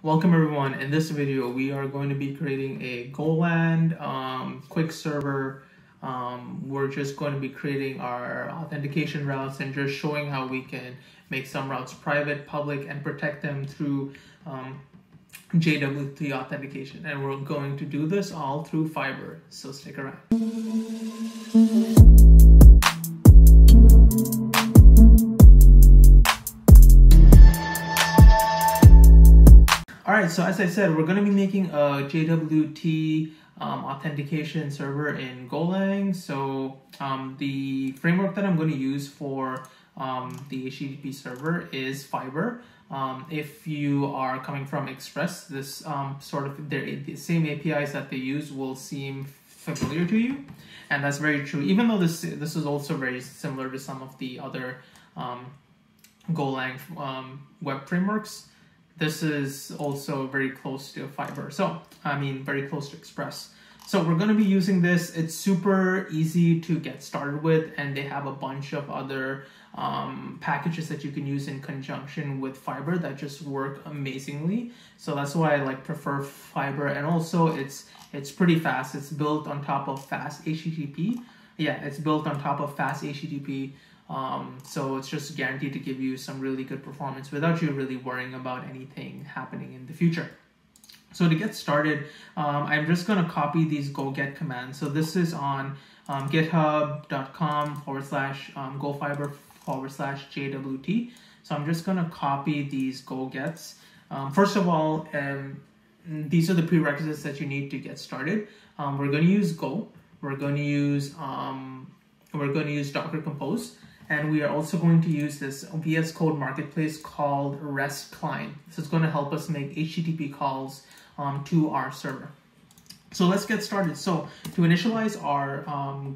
Welcome everyone. In this video, we are going to be creating a Golang quick server. We're just going to be creating our authentication routes and just showing how we can make some routes private, public, and protect them through JWT authentication. And we're going to do this all through Fiber. So stick around. Alright, so as I said, we're going to be making a JWT authentication server in Golang. So the framework that I'm going to use for the HTTP server is Fiber. If you are coming from Express, this the same APIs that they use will seem familiar to you, and that's very true. Even though this is also very similar to some of the other Golang web frameworks, this is also very close to Fiber. So, very close to Express. So we're going to be using this. It's super easy to get started with, and they have a bunch of other packages that you can use in conjunction with Fiber that just work amazingly. So that's why I prefer Fiber, and also it's pretty fast. It's built on top of fast HTTP. Yeah, it's built on top of fast HTTP. So it's just guaranteed to give you some really good performance without you really worrying about anything happening in the future. So to get started, I'm just going to copy these go get commands. So this is on github.com/gofiber/JWT. So I'm just going to copy these go gets. First of all, these are the prerequisites that you need to get started. We're going to use Go. We're going to use Docker Compose. And we are also going to use this VS Code marketplace called REST client. This is going to help us make HTTP calls to our server. So let's get started. So to initialize our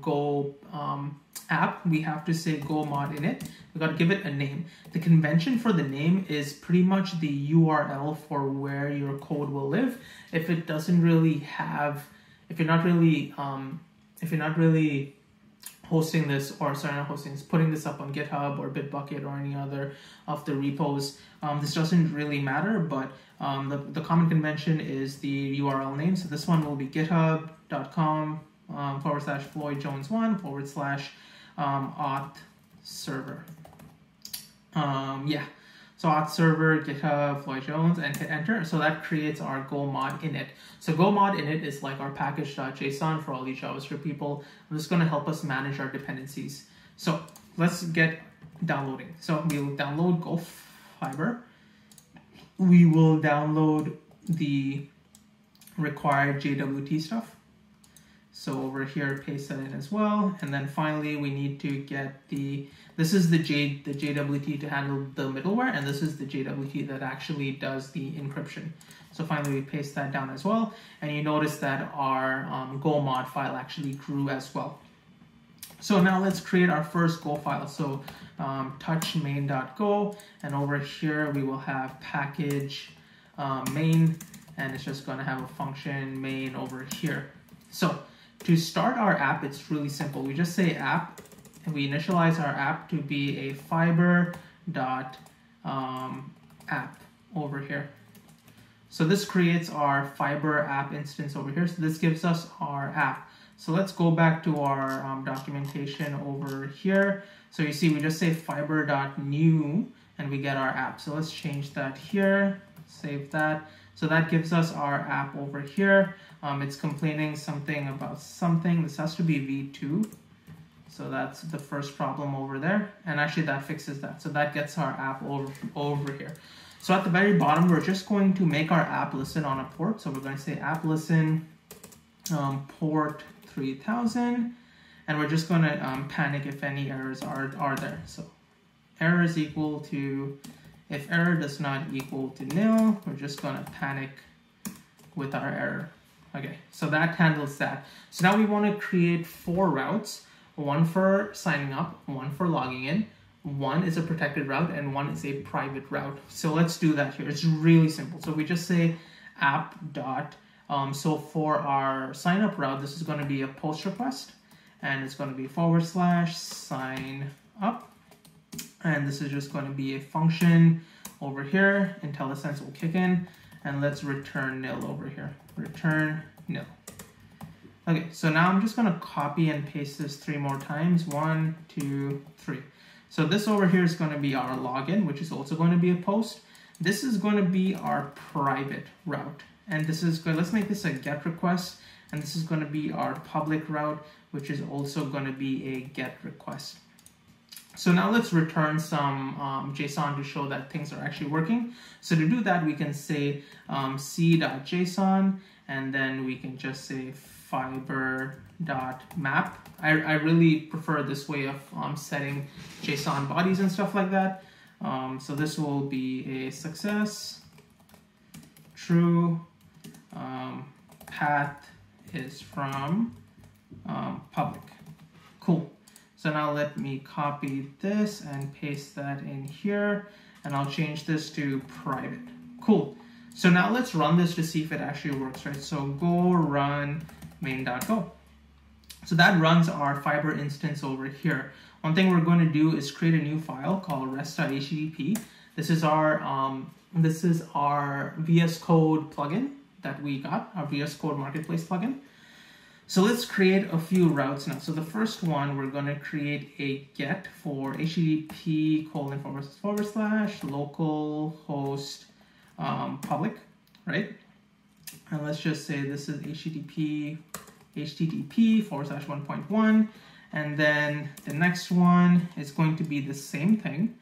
Go app, we have to say go mod init. We've got to give it a name. The convention for the name is pretty much the URL for where your code will live. If it doesn't really have, if you're not really hosting this, or sorry, not hosting this, putting this up on GitHub or Bitbucket or any other of the repos, this doesn't really matter, but the common convention is the URL name. So this one will be github.com/FloydJones1/ auth server. So auth server, GitHub, Floyd Jones, and hit enter. So that creates our go mod init. So go mod init is like our package.json for all the JavaScript people. This is going to help us manage our dependencies. So let's get downloading. So we'll download Go Fiber. We will download the required JWT stuff. So over here, paste that in as well. And then finally, we need to get this is the JWT to handle the middleware, and this is the JWT that actually does the encryption. So finally, we paste that down as well. And you notice that our Go mod file actually grew as well. So now let's create our first Go file. So touch main.go, and over here, we will have package main, and it's just going to have a function main over here. So to start our app, it's really simple. We just say app, and we initialize our app to be a fiber.app over here. So this creates our Fiber app instance over here. So this gives us our app. So let's go back to our documentation over here. So you see, we just say fiber.new, and we get our app. So let's change that here, save that. So that gives us our app over here. It's complaining something about something. This has to be v2. So that's the first problem over there. And actually that fixes that. So that gets our app over here. So at the very bottom, we're just going to make our app listen on a port. So we're going to say app listen port 3000. And we're just going to panic if any errors are there. So error is equal to, if error does not equal to nil, we're just going to panic with our error. Okay, so that handles that. So now we want to create 4 routes, one for signing up, one for logging in, one is a protected route, and one is a private route. So let's do that here. It's really simple. So we just say app dot. So for our sign up route, this is going to be a post request, and it's going to be /sign up. And this is just going to be a function over here. IntelliSense will kick in, and let's return nil over here. Return nil. Okay, so now I'm just gonna copy and paste this 3 more times. 1, 2, 3. So this over here is gonna be our login, which is also going to be a post. This is going to be our private route. And this is good. Let's make this a get request. And this is going to be our public route, which is also going to be a get request. So now let's return some JSON to show that things are actually working. So to do that, we can say c.json, and then we can just say fiber.map. I really prefer this way of setting JSON bodies and stuff like that. So this will be a success, true, path is from public. Cool. So now let me copy this and paste that in here, and I'll change this to private. Cool. So now let's run this to see if it actually works, right? So go run main.go. So that runs our Fiber instance over here. One thing we're going to do is create a new file called rest.htp. This is our VS Code plugin that we got, our VS Code Marketplace plugin. So let's create a few routes now. So the first one, we're going to create a get for http://localhost public, right? And let's just say this is http://1.1, and then the next one is going to be the same thing.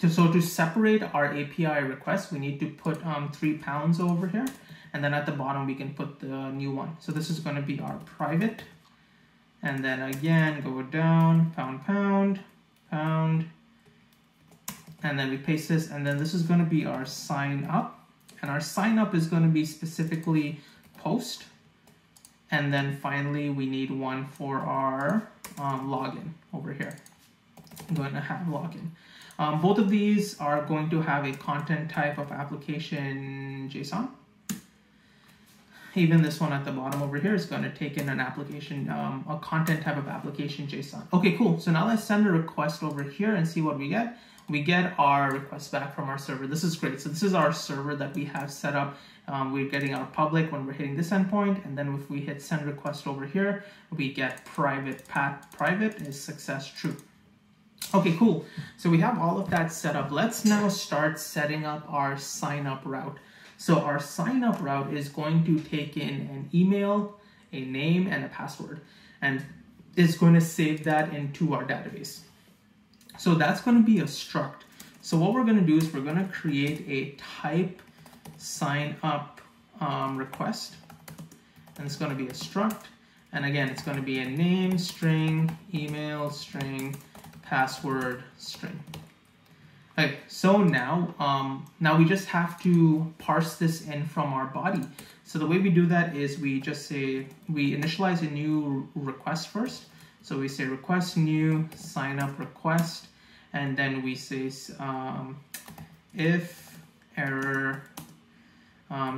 So to separate our API requests, we need to put 3 pounds over here, and then at the bottom we can put the new one. So this is going to be our private, and then again go down, pound, and then we paste this, and then this is going to be our sign up, and our sign up is going to be specifically post, and then finally we need one for our login over here. I'm going to have login. Both of these are going to have a content type of application JSON. Even this one at the bottom over here is going to take in an application, a content type of application JSON. Okay, cool. So now let's send a request over here and see what we get. We get our request back from our server. This is great. So this is our server that we have set up. We're getting our public when we're hitting this endpoint, and then if we hit send request over here, we get private path private is success true. Okay, cool. So we have all of that set up. Let's now start setting up our sign up route. So our sign up route is going to take in an email, a name, and a password, and it's going to save that into our database. So that's going to be a struct. So what we're going to do is we're going to create a type sign up request, and it's going to be a struct. And again, it's going to be a name string, email string, password string. Okay, so now we just have to parse this in from our body. So the way we do that is we just say, we initialize a new request first. So we say request new sign up request, and then we say if error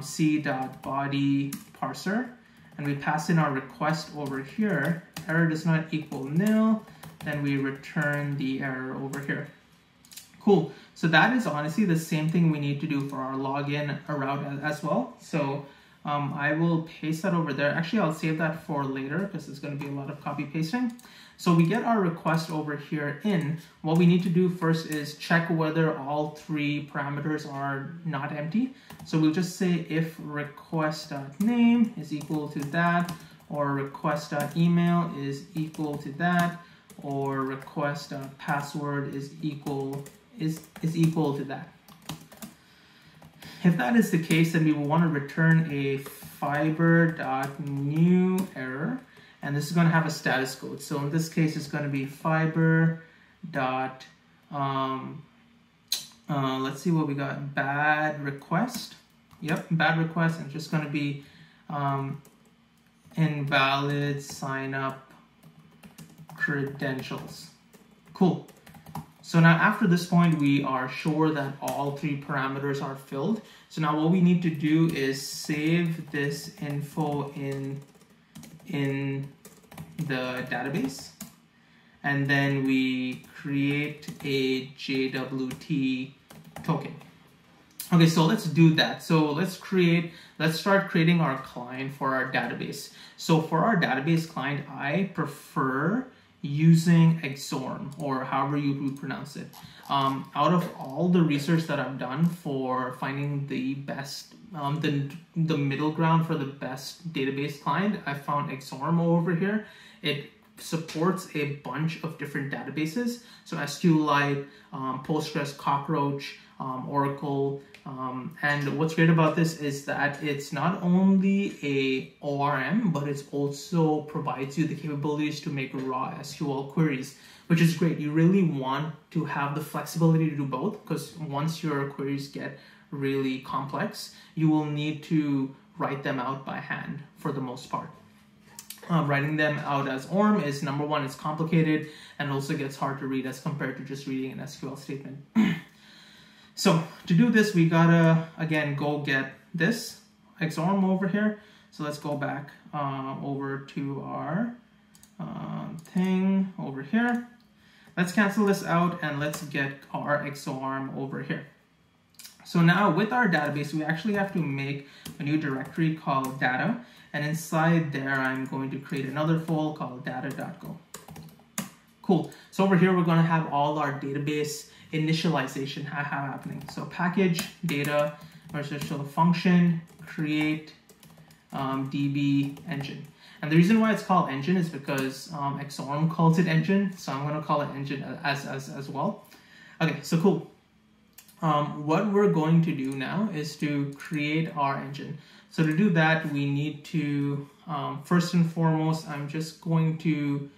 c.body parser, and we pass in our request over here. Error does not equal nil, then we return the error over here. Cool. So that is honestly the same thing we need to do for our login route as well. So I will paste that over there. Actually, I'll save that for later because it's going to be a lot of copy pasting. So we get our request over here in. What we need to do first is check whether all 3 parameters are not empty. So we'll just say if request.name is equal to that, or request.email is equal to that, or request.password is equal to that. If that is the case, then we will want to return a fiber.new error, and this is going to have a status code. So in this case, it's going to be fiber. Let's see what we got. Bad request. Yep, bad request, and it's just going to be invalid sign up credentials. Cool. So now after this point, we are sure that all 3 parameters are filled. So now what we need to do is save this info in the database. And then we create a JWT token. Okay, so let's do that. So let's start creating our client for our database. So for our database client, I prefer using Xorm, or however you pronounce it. Out of all the research that I've done for finding the best, the middle ground for the best database client, I found Xorm over here. It supports a bunch of different databases. So SQLite, Postgres, Cockroach, Oracle, and what's great about this is that it's not only a ORM, but it also provides you the capabilities to make raw SQL queries, which is great. You really want to have the flexibility to do both, because once your queries get really complex, you will need to write them out by hand for the most part. Writing them out as ORM is, number one, it's complicated, and also gets hard to read as compared to just reading an SQL statement. So to do this, we gotta, again, go get this Xorm over here. So let's go back over to our thing over here. Let's cancel this out and let's get our Xorm over here. So now with our database, we actually have to make a new directory called data. And inside there, I'm going to create another folder called data.go. Cool. So over here, we're going to have all our database initialization happening. So package data versus function create DB engine. And the reason why it's called engine is because Xorm calls it engine. So I'm going to call it engine as well. Okay, so cool. What we're going to do now is to create our engine. So to do that, we need to, first and foremost, I'm just going to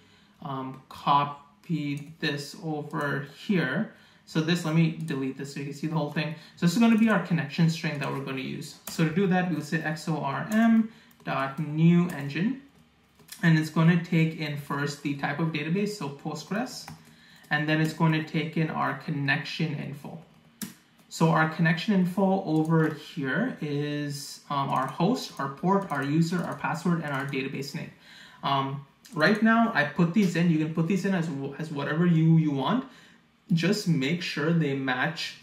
copy this over here. So this, let me delete this so you can see the whole thing. So this is going to be our connection string that we're going to use. So to do that, we'll say xorm.new engine. And it's going to take in first the type of database, so Postgres. And then it's going to take in our connection info. So our connection info over here is our host, our port, our user, our password, and our database name. Right now, I put these in. You can put these in as whatever you want. Just make sure they match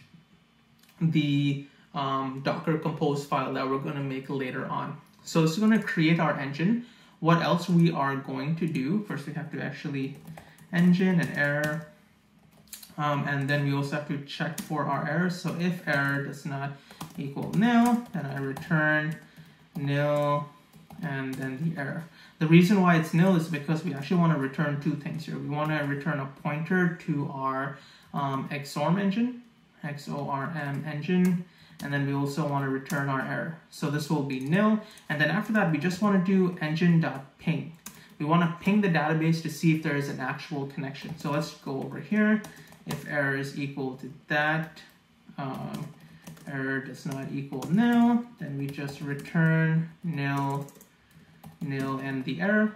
the Docker Compose file that we're going to make later on. So this is going to create our engine. What else we are going to do? First, we have to actually engine and error. And then we also have to check for our errors. So if error does not equal nil, then I return nil and then the error. The reason why it's nil is because we actually want to return two things here. We want to return a pointer to our Xorm engine, XORM engine, and then we also want to return our error. So this will be nil. And then after that, we just want to do engine.ping. We want to ping the database to see if there is an actual connection. So let's go over here. If error is equal to that, error does not equal nil, then we just return nil, nil, and the error.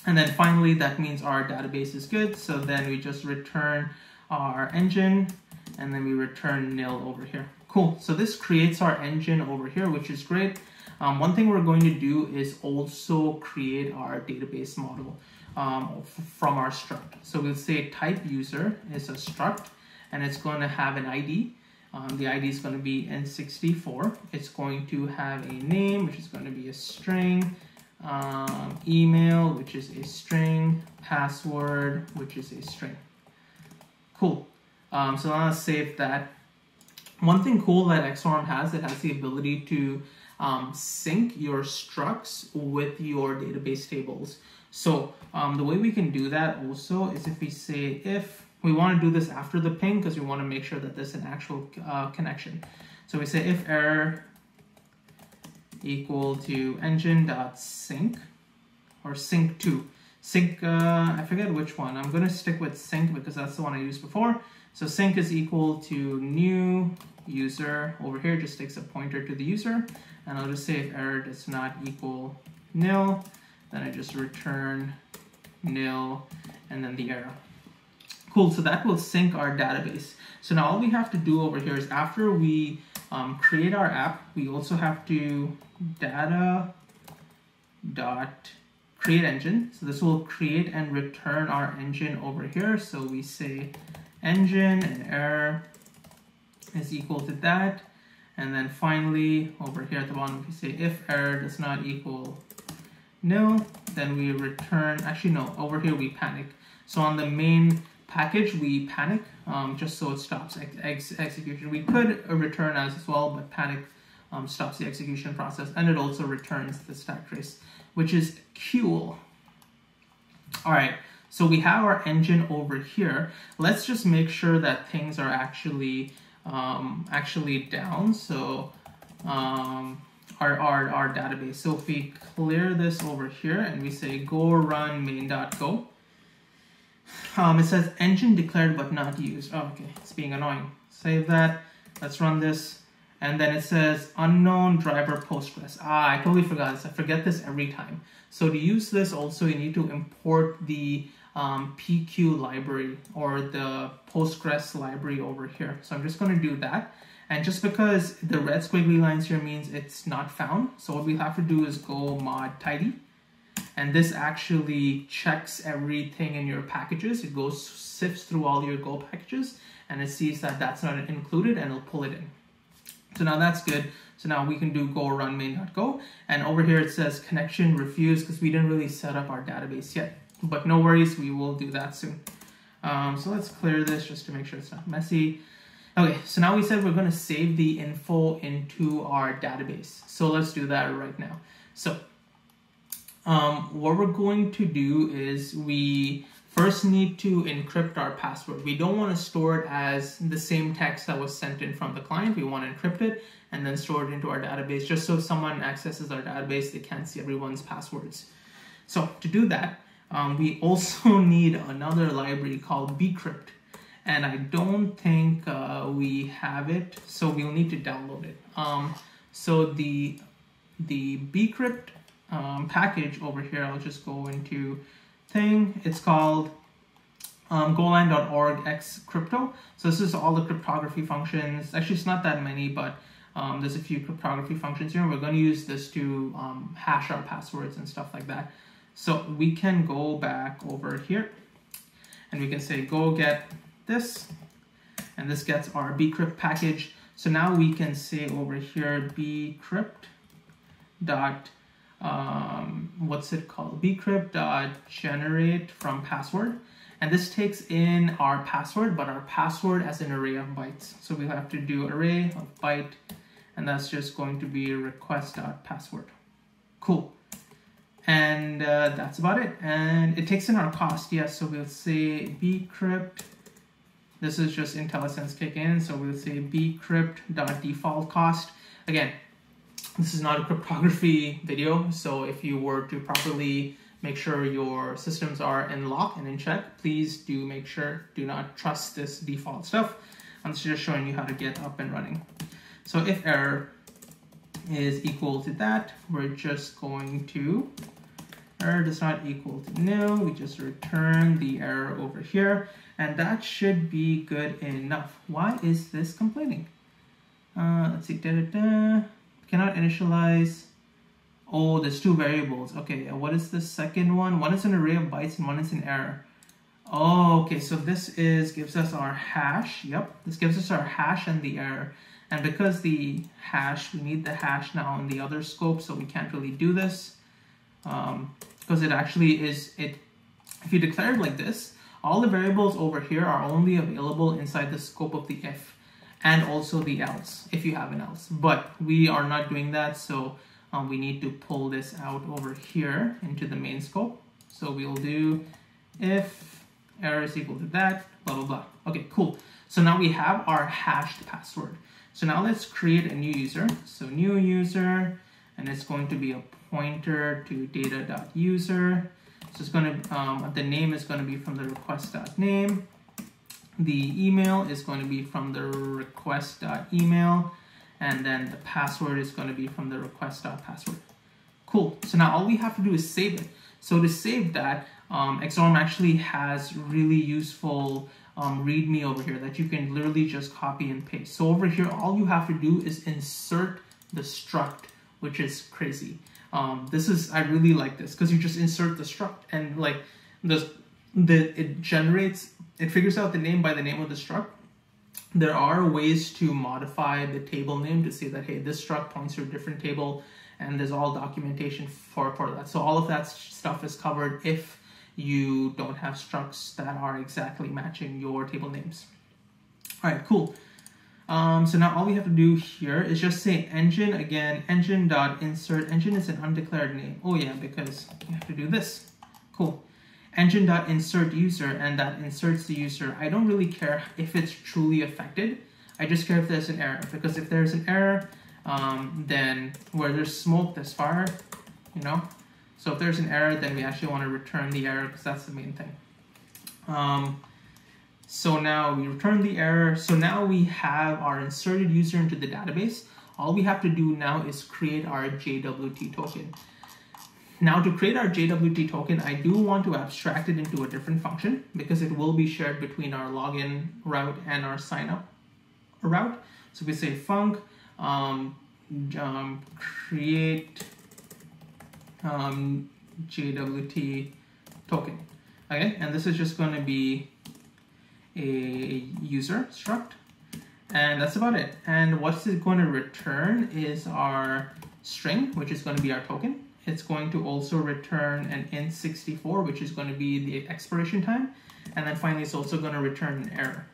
And then finally, that means our database is good. So then we just return our engine, and then we return nil over here. Cool. So this creates our engine over here, which is great. One thing we're going to do is also create our database model from our struct. So we'll say type user is a struct, and it's going to have an ID. The ID is going to be N64. It's going to have a name, which is going to be a string, email, which is a string, password, which is a string. Cool. So now let's save that. One thing cool that Xorm has, it has the ability to sync your structs with your database tables. So the way we can do that also is if we say if we want to do this after the ping, because we want to make sure that there's an actual connection. So we say if error equal to engine.sync or sync to. Sync, I forget which one. I'm going to stick with sync because that's the one I used before. So sync is equal to new user. Over here just takes a pointer to the user. And I'll just say if error does not equal nil, then I just return nil and then the error. Cool, so that will sync our database. So now all we have to do over here is after we create our app, we also have to data.create engine. So this will create and return our engine over here. So we say engine and error is equal to that. And then finally, over here at the bottom, we say if error does not equal nil, then we return, actually no, over here we panic. So on the main package, we panic just so it stops execution. We could return as well, but panic stops the execution process, and it also returns the stack trace, which is cool. All right, so we have our engine over here. Let's just make sure that things are actually down. So our database. So if we clear this over here and we say go run main.go, it says engine declared but not used. Oh, okay, it's being annoying. Save that. Let's run this. And then it says unknown driver Postgres. I totally forgot this. I forget this every time. So to use this also, you need to import the PQ library or the Postgres library over here. So I'm just going to do that. And just because the red squiggly lines here means it's not found, so what we have to do is go mod tidy. And this actually checks everything in your packages. It goes, sifts through all your Go packages, and it sees that that's not included, and it'll pull it in. So now that's good. So now we can do go run main.go. And over here it says connection refused because we didn't really set up our database yet. But no worries, we will do that soon. So let's clear this just to make sure it's not messy. Okay, so now we said we're going to save the info into our database. So let's do that right now. So what we're going to do is we first need to encrypt our password. We don't want to store it as the same text that was sent in from the client. We want to encrypt it and then store it into our database, just so if someone accesses our database, they can't see everyone's passwords. So to do that, we also need another library called bcrypt. And I don't think we have it, so we'll need to download it. So the bcrypt package over here, I'll just go into thing. It's called golang.org x crypto. So this is all the cryptography functions. Actually, it's not that many, but there's a few cryptography functions here. We're going to use this to hash our passwords and stuff like that. So we can go back over here and we can say go get this, and this gets our bcrypt package. So now we can say over here bcrypt dot what's it called, bcrypt dot generate from password, and this takes in our password, but our password as an array of bytes. So we'll have to do array of byte, and that's just going to be request dot password. Cool. And that's about it. And it takes in our cost. Yes, so we'll say bcrypt. This is just IntelliSense kick in, so we'll say bcrypt.default cost. Again, this is not a cryptography video, so if you were to properly make sure your systems are in lock and in check, please do make sure, do not trust this default stuff. I'm just showing you how to get up and running. So if error is equal to that, we're just going to, error does not equal to nil, we just return the error over here. And that should be good enough. Why is this complaining? Let's see, cannot initialize. Oh, there's two variables. Okay, what is the second one? One is an array of bytes and one is an error. Oh, okay, so this gives us our hash. Yep, this gives us our hash and the error. And because the hash, we need the hash now in the other scope, so we can't really do this. Because it actually is, if you declare it like this, all the variables over here are only available inside the scope of the if and also the else, if you have an else. But we are not doing that, so we need to pull this out over here into the main scope. So we'll do if error is equal to that, blah, blah, blah. Okay, cool. So now we have our hashed password. So now let's create a new user. So new user, and it's going to be a pointer to data.user. So it's going to, the name is going to be from the request.name. The email is going to be from the request.email. And then the password is going to be from the request.password. Cool. So now all we have to do is save it. So to save that, Xorm actually has really useful README over here that you can literally just copy and paste. So over here, all you have to do is insert the struct, which is crazy. I really like this because you just insert the struct and like it figures out the name by the name of the struct, There are ways to modify the table name to say that, hey, this struct points to a different table, and there's all documentation for that. So all of that stuff is covered if you don't have structs that are exactly matching your table names. All right, cool. So now all we have to do here is just say engine again, engine.insert. Engine is an undeclared name. Oh yeah, because you have to do this. Cool. Engine.insert user, and that inserts the user. I don't really care if it's truly affected. I just care if there's an error, because if there's an error, then where there's smoke, there's fire, you know? So if there's an error, then we actually want to return the error, because that's the main thing. So now we return the error. So now we have our inserted user into the database. All we have to do now is create our JWT token. Now to create our JWT token, I do want to abstract it into a different function because it will be shared between our login route and our sign up route. So we say func create JWT token. Okay, and this is just going to be a user struct, and that's about it. And what's it going to return is our string, which is going to be our token. It's going to also return an int64, which is going to be the expiration time. And then finally, it's also going to return an error.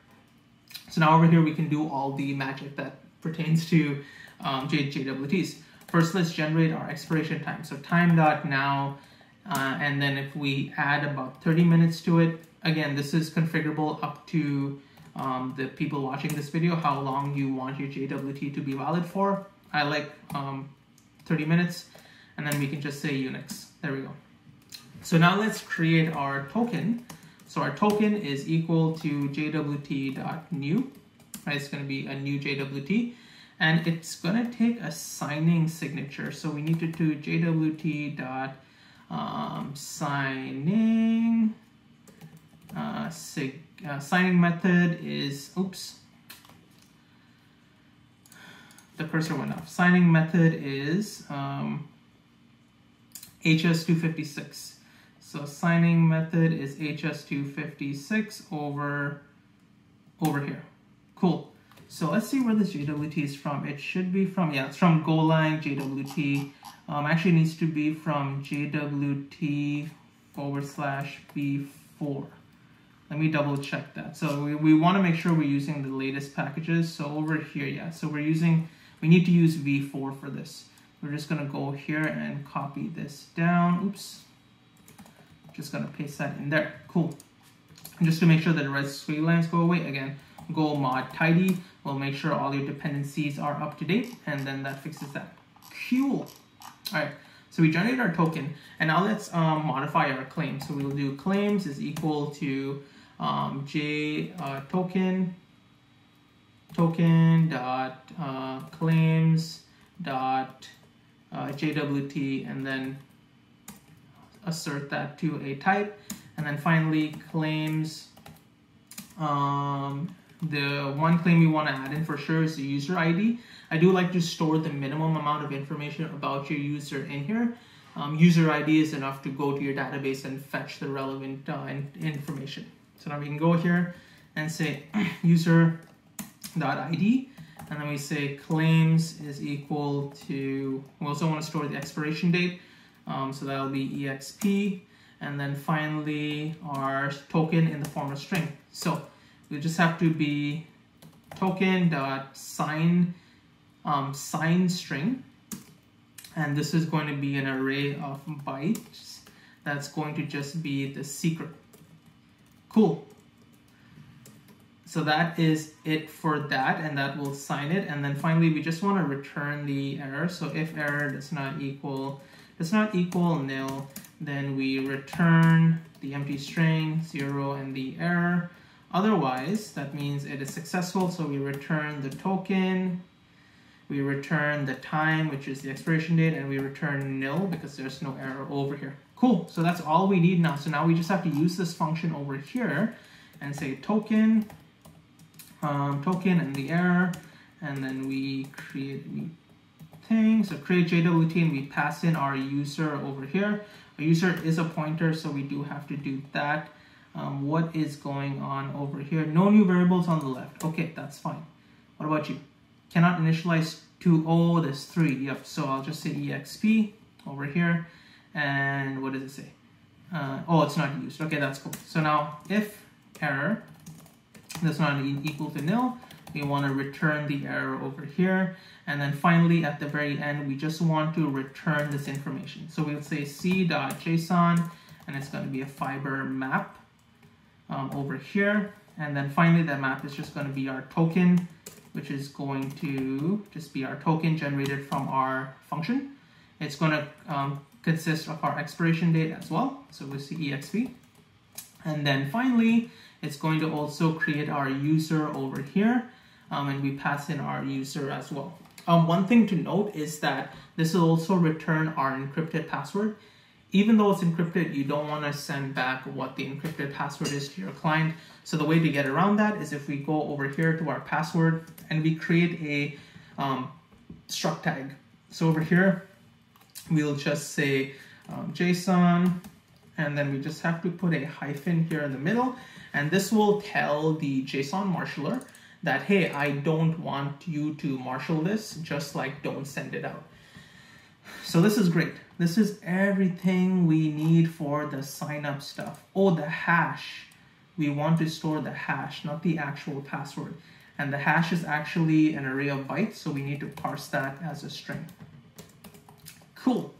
So now over here, we can do all the magic that pertains to JWTs. First, let's generate our expiration time. So time.now, and then if we add about 30 minutes to it, again, this is configurable up to the people watching this video, how long you want your JWT to be valid for. I like 30 minutes. And then we can just say Unix. There we go. So now let's create our token. So our token is equal to jwt.new. Right? It's going to be a new JWT. And it's going to take a signing signature. So we need to do jwt.signing. Signing method is, oops. The cursor went off. Signing method is HS256. So signing method is HS256 over here. Cool. So let's see where this JWT is from. It should be from, yeah, it's from Golang JWT. Actually needs to be from JWT/B4. Let me double check that. So we want to make sure we're using the latest packages. So over here, yeah. So we need to use V4 for this. We're just going to go here and copy this down. Oops. Just going to paste that in there. Cool. And just to make sure that the red squiggly lines go away, again, go mod tidy. We'll make sure all your dependencies are up to date, and then that fixes that. Cool. All right. So we generate our token, and now let's modify our claim. So we'll do claims is equal to token dot claims dot JWT, and then assert that to a type, and then finally claims. The one claim we want to add in for sure is the user ID. I do like to store the minimum amount of information about your user in here. User ID is enough to go to your database and fetch the relevant information. So now we can go here and say user.id, and then we say claims is equal to, we also want to store the expiration date, so that'll be exp, and then finally our token in the form of string. So we just have to be token.sign sign string, and this is going to be an array of bytes that's going to just be the secret. Cool. So that is it for that, and that will sign it. And then finally, we just want to return the error. So if error does not equal nil, then we return the empty string 0 and the error. Otherwise, that means it is successful. So we return the token, we return the time, which is the expiration date, and we return nil because there's no error over here. Cool. So that's all we need now. So now we just have to use this function over here and say token and the error, and then we create a new thing. So create JWT, and we pass in our user over here. Our user is a pointer, so we do have to do that. What is going on over here? No new variables on the left. Okay, that's fine. What about you? Cannot initialize to, oh, there's 3. Yep, so I'll just say exp over here. And what does it say? Oh, it's not used. Okay, that's cool. So now if error does not equal to nil, we want to return the error over here. And then finally, at the very end, we just want to return this information. So we'll say c.json, and it's going to be a fiber map over here. And then finally, that map is just going to be our token, which is going to just be our token generated from our function. It's going to consist of our expiration date as well. So we'll see exp. And then finally, it's going to also create our user over here. And we pass in our user as well. One thing to note is that this will also return our encrypted password. Even though it's encrypted, you don't want to send back what the encrypted password is to your client. So the way to get around that is if we go over here to our password and we create a struct tag. So over here, we'll just say JSON, and then we just have to put a hyphen here in the middle. And this will tell the JSON marshaller that, hey, I don't want you to marshal this, just like don't send it out. So this is great. This is everything we need for the sign up stuff. Oh, the hash. We want to store the hash, not the actual password. And the hash is actually an array of bytes, so we need to parse that as a string. Cool.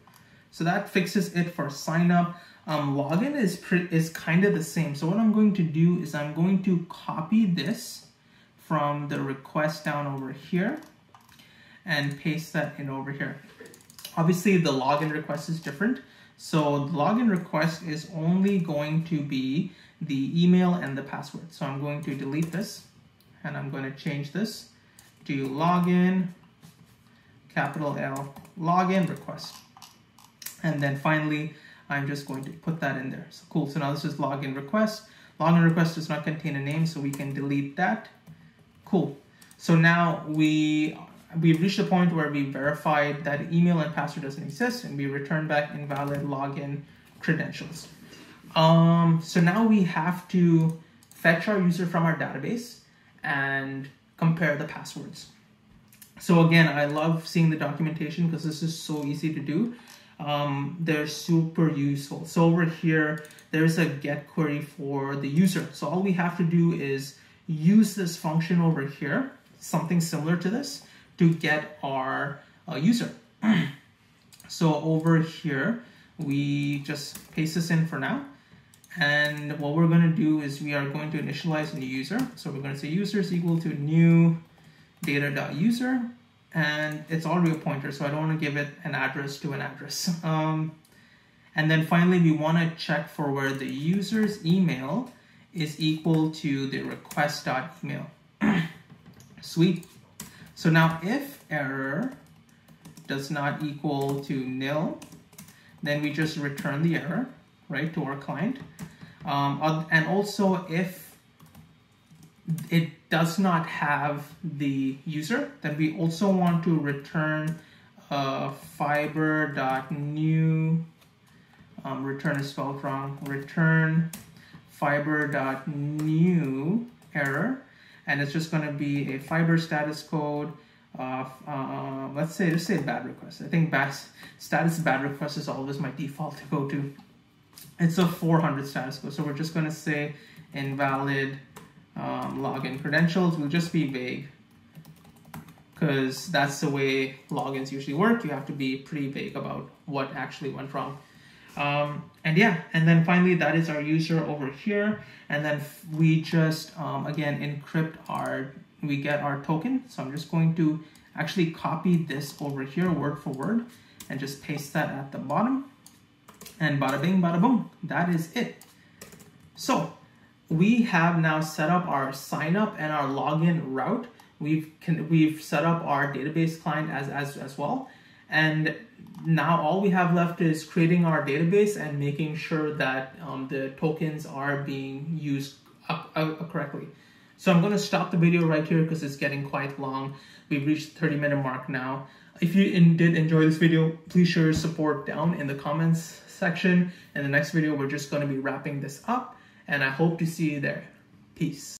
So that fixes it for sign up. Login is kind of the same. So what I'm going to do is I'm going to copy this from the request down over here and paste that in over here. Obviously, the login request is different. So the login request is only going to be the email and the password. So I'm going to delete this and I'm going to change this to login, capital L, login request. And then finally, I'm just going to put that in there. So cool. So now this is login request. Login request does not contain a name, so we can delete that. Cool. So now we've reached the point where we verified that email and password doesn't exist, and we return back invalid login credentials. So now we have to fetch our user from our database and compare the passwords. So again, I love seeing the documentation because this is so easy to do. They're super useful. So over here, there's a get query for the user. So all we have to do is use this function over here, something similar to this, to get our user. So over here, we just paste this in for now. And what we're going to do is we are going to initialize a new user. So we're going to say user is equal to new data.user. And it's already a pointer, so I don't want to give it an address to an address. And then finally, we want to check for where the user's email is equal to the request.email. Sweet. So now if error does not equal to nil, then we just return the error, right, to our client. And also if it does not have the user, then we also want to return fiber.new, return is spelled wrong, return fiber.new error, and it's just going to be a fiber status code of, let's say bad request. I think status bad request is always my default to go to. It's a 400 status code, so we're just going to say invalid login credentials. Will just be vague because that's the way logins usually work. You have to be pretty vague about what actually went wrong. And yeah, and then finally that is our user over here, and then we just again encrypt we get our token. So I'm just going to actually copy this over here word for word and just paste that at the bottom, and bada bing bada boom, that is it. So we have now set up our sign up and our login route. We've set up our database client as well. And now all we have left is creating our database and making sure that the tokens are being used correctly. So I'm going to stop the video right here because it's getting quite long. We've reached the 30-minute mark now. If you did enjoy this video, please share your support down in the comments section. In the next video, we're just going to be wrapping this up. and I hope to see you there. Peace.